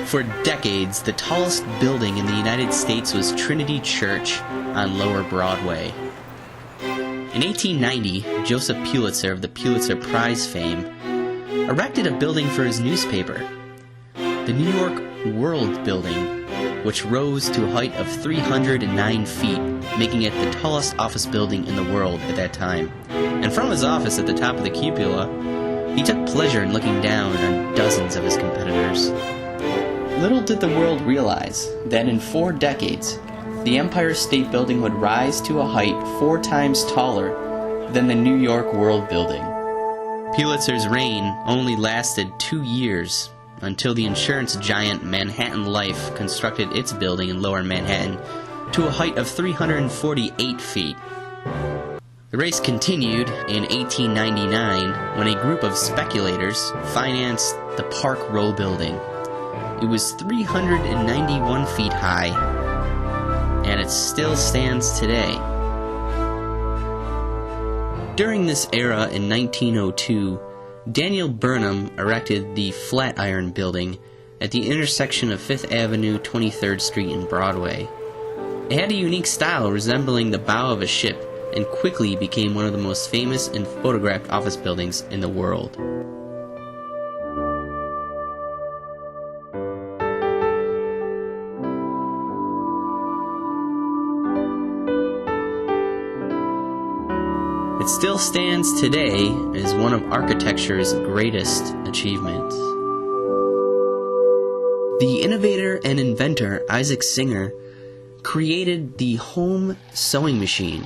For decades, the tallest building in the United States was Trinity Church on Lower Broadway. In 1890, Joseph Pulitzer of the Pulitzer Prize fame erected a building for his newspaper, the New York World Building, which rose to a height of 309 feet, making it the tallest office building in the world at that time. And from his office at the top of the cupola, he took pleasure in looking down on dozens of his competitors. Little did the world realize that in 4 decades, the Empire State Building would rise to a height 4 times taller than the New York World Building. Pulitzer's reign only lasted 2 years, until the insurance giant Manhattan Life constructed its building in Lower Manhattan to a height of 348 feet. The race continued in 1899 when a group of speculators financed the Park Row Building. It was 391 feet high, and it still stands today. During this era in 1902, Daniel Burnham erected the Flatiron Building at the intersection of 5th Avenue, 23rd Street, and Broadway. It had a unique style resembling the bow of a ship, and quickly became one of the most famous and photographed office buildings in the world. It still stands today as one of architecture's greatest achievements. The innovator and inventor Isaac Singer created the home sewing machine.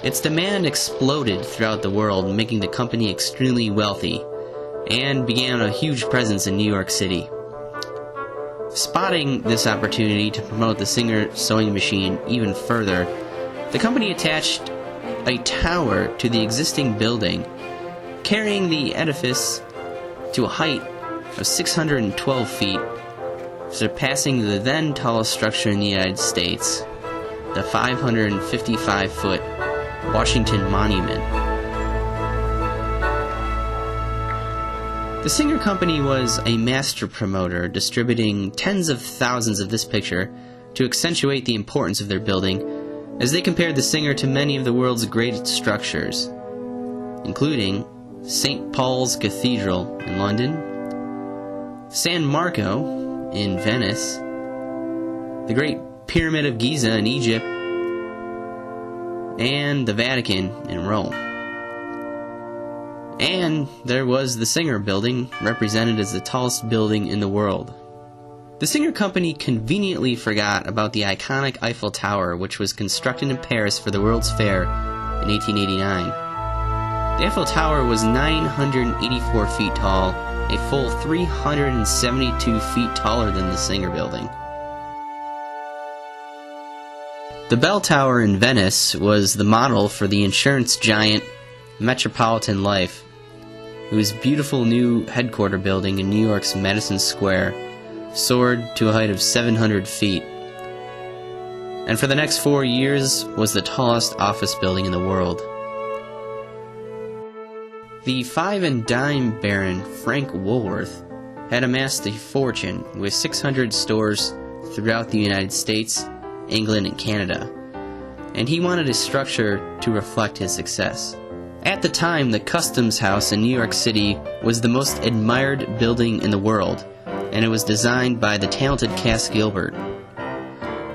Its demand exploded throughout the world, making the company extremely wealthy, and began a huge presence in New York City. Spotting this opportunity to promote the Singer sewing machine even further, the company attached a tower to the existing building, carrying the edifice to a height of 612 feet, surpassing the then tallest structure in the United States, the 555-foot Washington Monument. The Singer Company was a master promoter, distributing tens of thousands of this picture to accentuate the importance of their building, as they compared the Singer to many of the world's greatest structures, including St. Paul's Cathedral in London, San Marco in Venice, the Great Pyramid of Giza in Egypt, and the Vatican in Rome. And there was the Singer Building, represented as the tallest building in the world. The Singer Company conveniently forgot about the iconic Eiffel Tower, which was constructed in Paris for the World's Fair in 1889. The Eiffel Tower was 984 feet tall, a full 372 feet taller than the Singer Building. The Bell Tower in Venice was the model for the insurance giant Metropolitan Life, whose beautiful new headquarters building in New York's Madison Square soared to a height of 700 feet, and for the next 4 years was the tallest office building in the world. The five-and-dime baron Frank Woolworth had amassed a fortune with 600 stores throughout the United States, England, and Canada, and he wanted his structure to reflect his success. At the time, the Customs House in New York City was the most admired building in the world, and it was designed by the talented Cass Gilbert.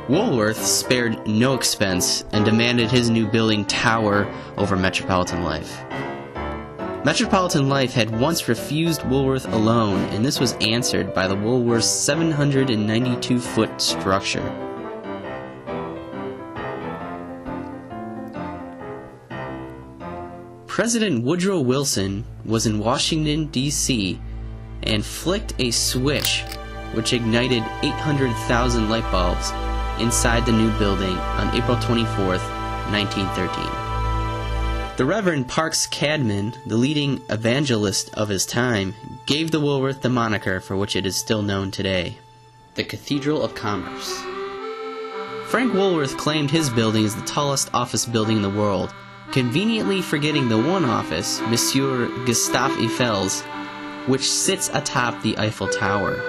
Woolworth spared no expense and demanded his new building tower over Metropolitan Life. Metropolitan Life had once refused Woolworth a loan, and this was answered by the Woolworth's 792-foot structure. President Woodrow Wilson was in Washington, D.C., and flicked a switch which ignited 800,000 light bulbs inside the new building on April 24th, 1913. The Reverend Parks Cadman, the leading evangelist of his time, gave the Woolworth the moniker for which it is still known today, the Cathedral of Commerce. Frank Woolworth claimed his building as the tallest office building in the world, conveniently forgetting the one office, Monsieur Gustave Eiffel's, which sits atop the Eiffel Tower.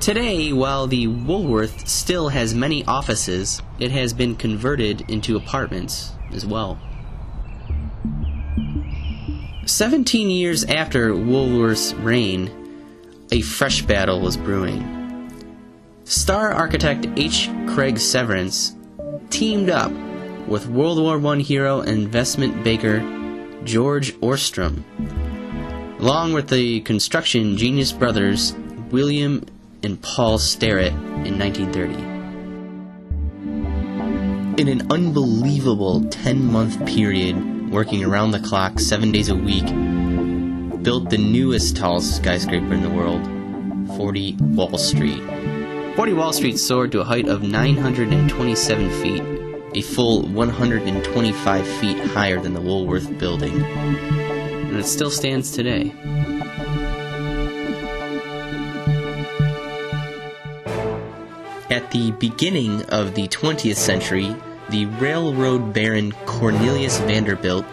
Today, while the Woolworth still has many offices, it has been converted into apartments as well. 17 years after Woolworth's reign, a fresh battle was brewing. Star architect H. Craig Severance teamed up with World War I hero and investment banker George Ostrom, along with the construction genius brothers William and Paul Starrett in 1930. In an unbelievable 10-month period, working around the clock 7 days a week, built the newest tallest skyscraper in the world, 40 Wall Street. 40 Wall Street soared to a height of 927 feet, a full 125 feet higher than the Woolworth Building, and it still stands today. At the beginning of the 20th century, the railroad baron Cornelius Vanderbilt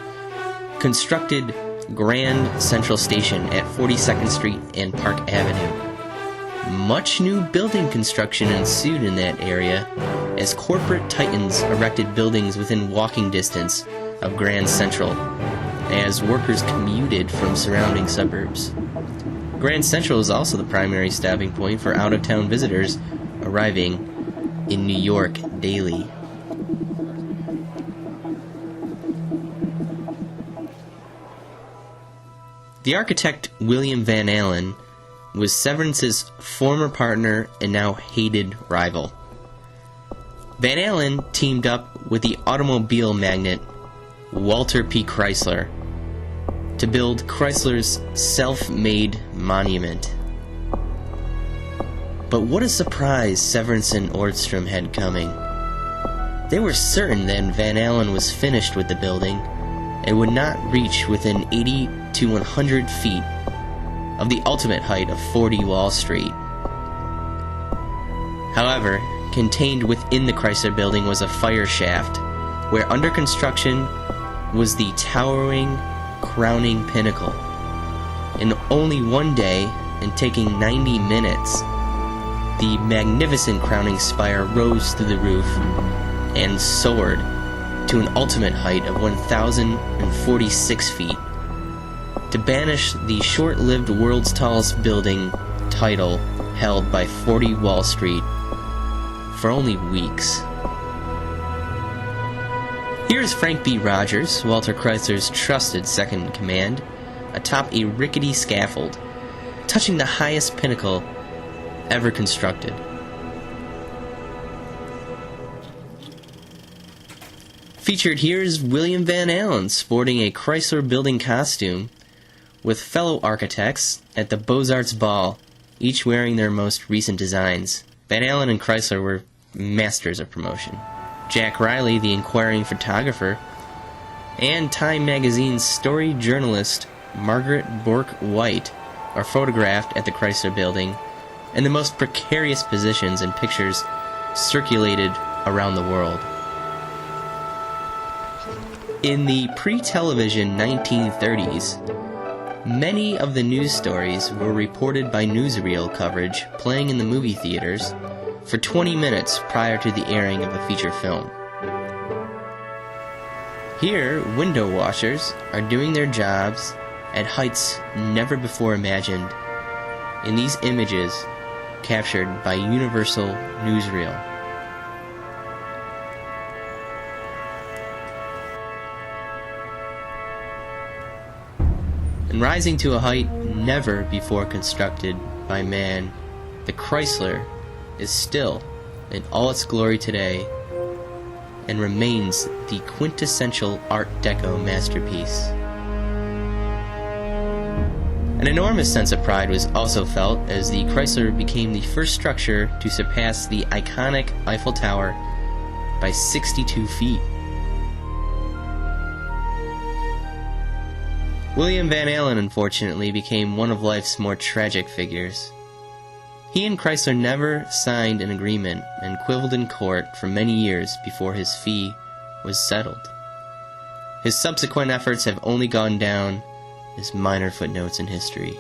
constructed Grand Central Station at 42nd Street and Park Avenue. Much new building construction ensued in that area as corporate titans erected buildings within walking distance of Grand Central as workers commuted from surrounding suburbs. Grand Central is also the primary stopping point for out-of-town visitors arriving in New York daily. The architect William Van Allen was Severance's former partner and now hated rival. Van Allen teamed up with the automobile magnate Walter P. Chrysler to build Chrysler's self-made monument. But what a surprise Severance and Ostrom had coming. They were certain that Van Allen was finished with the building and would not reach within 80 to 100 feet of the ultimate height of 40 Wall Street. However, contained within the Chrysler building was a fire shaft, where under construction was the towering, crowning pinnacle. In only one day, and taking 90 minutes, the magnificent crowning spire rose through the roof and soared to an ultimate height of 1,046 feet, to banish the short-lived world's tallest building title held by 40 Wall Street for only weeks. Here is Frank B. Rogers, Walter Chrysler's trusted second-in-command, atop a rickety scaffold, touching the highest pinnacle ever constructed. Featured here is William Van Allen sporting a Chrysler building costume with fellow architects at the Beaux-Arts Ball, each wearing their most recent designs. Van Allen and Chrysler were masters of promotion. Jack Riley, the inquiring photographer, and Time magazine's story journalist Margaret Bourke White are photographed at the Chrysler building, and the most precarious positions and pictures circulated around the world. In the pre-television 1930s, many of the news stories were reported by newsreel coverage playing in the movie theaters for 20 minutes prior to the airing of a feature film. Here, window washers are doing their jobs at heights never before imagined in these images captured by Universal Newsreel. And rising to a height never before constructed by man, the Chrysler is still in all its glory today and remains the quintessential Art Deco masterpiece. An enormous sense of pride was also felt as the Chrysler became the first structure to surpass the iconic Eiffel Tower by 62 feet. William Van Allen, unfortunately, became one of life's more tragic figures. He and Chrysler never signed an agreement and quibbled in court for many years before his fee was settled. His subsequent efforts have only gone down as minor footnotes in history.